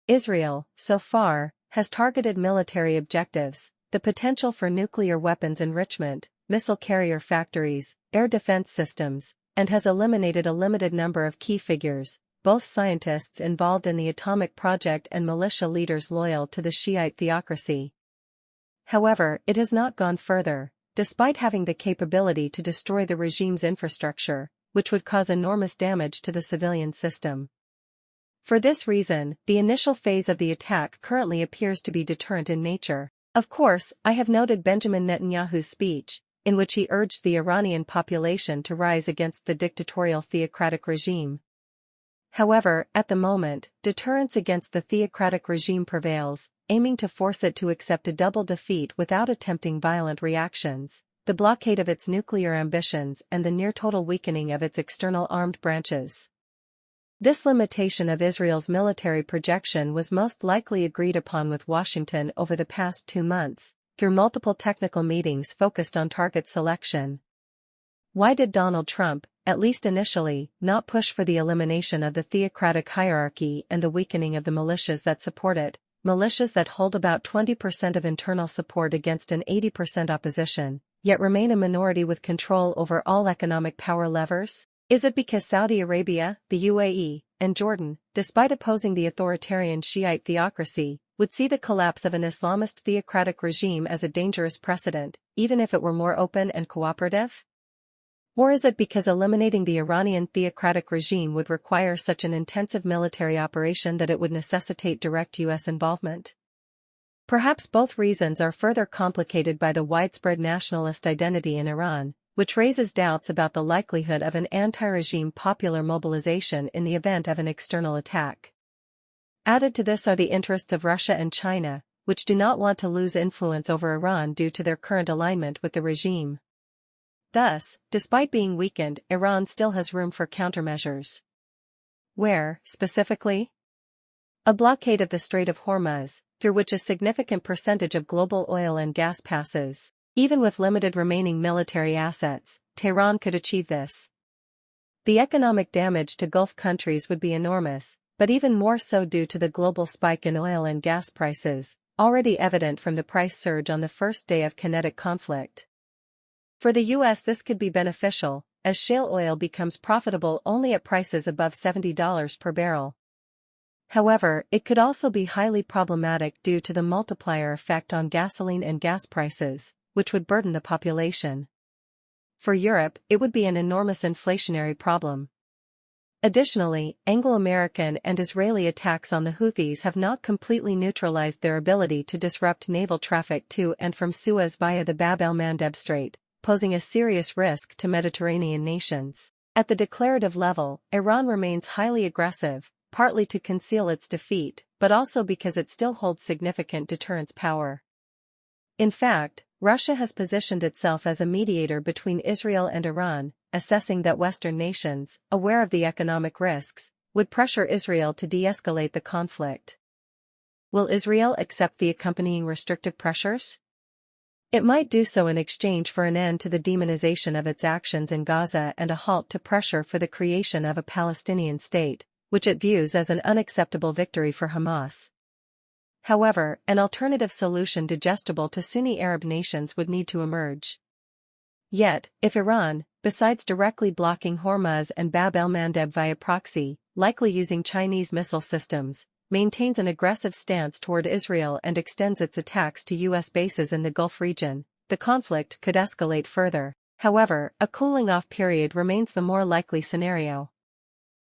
Israel, so far, has targeted military objectives, the potential for nuclear weapons enrichment, missile carrier factories, air defense systems, and has eliminated a limited number of key figures, both scientists involved in the atomic project and militia leaders loyal to the Shiite theocracy. However, it has not gone further, despite having the capability to destroy the regime's infrastructure, which would cause enormous damage to the civilian system. For this reason, the initial phase of the attack currently appears to be deterrent in nature. Of course, I have noted Benjamin Netanyahu's speech, in which he urged the Iranian population to rise against the dictatorial theocratic regime. However, at the moment, deterrence against the theocratic regime prevails, aiming to force it to accept a double defeat without attempting violent reactions, the blockade of its nuclear ambitions and the near-total weakening of its external armed branches. This limitation of Israel's military projection was most likely agreed upon with Washington over the past 2 months, through multiple technical meetings focused on target selection. Why did Donald Trump, at least initially, not push for the elimination of the theocratic hierarchy and the weakening of the militias that support it, militias that hold about 20% of internal support against an 80% opposition, yet remain a minority with control over all economic power levers? Is it because Saudi Arabia, the UAE, and Jordan, despite opposing the authoritarian Shiite theocracy, would see the collapse of an Islamist theocratic regime as a dangerous precedent, even if it were more open and cooperative? Or is it because eliminating the Iranian theocratic regime would require such an intensive military operation that it would necessitate direct U.S. involvement? Perhaps both reasons are further complicated by the widespread nationalist identity in Iran, which raises doubts about the likelihood of an anti-regime popular mobilization in the event of an external attack. Added to this are the interests of Russia and China, which do not want to lose influence over Iran due to their current alignment with the regime. Thus, despite being weakened, Iran still has room for countermeasures. Where, specifically? A blockade of the Strait of Hormuz, through which a significant percentage of global oil and gas passes. Even with limited remaining military assets, Tehran could achieve this. The economic damage to Gulf countries would be enormous, but even more so due to the global spike in oil and gas prices, already evident from the price surge on the first day of kinetic conflict. For the U.S., this could be beneficial, as shale oil becomes profitable only at prices above $70 per barrel. However, it could also be highly problematic due to the multiplier effect on gasoline and gas prices, which would burden the population. For Europe, it would be an enormous inflationary problem. Additionally, Anglo-American and Israeli attacks on the Houthis have not completely neutralized their ability to disrupt naval traffic to and from Suez via the Bab el-Mandeb Strait, posing a serious risk to Mediterranean nations. At the declarative level, Iran remains highly aggressive, partly to conceal its defeat, but also because it still holds significant deterrence power. In fact, Russia has positioned itself as a mediator between Israel and Iran, assessing that Western nations, aware of the economic risks, would pressure Israel to de-escalate the conflict. Will Israel accept the accompanying restrictive pressures? It might do so in exchange for an end to the demonization of its actions in Gaza and a halt to pressure for the creation of a Palestinian state, which it views as an unacceptable victory for Hamas. However, an alternative solution digestible to Sunni Arab nations would need to emerge. Yet, if Iran, besides directly blocking Hormuz and Bab el-Mandeb via proxy, likely using Chinese missile systems, maintains an aggressive stance toward Israel and extends its attacks to U.S. bases in the Gulf region, the conflict could escalate further. However, a cooling-off period remains the more likely scenario.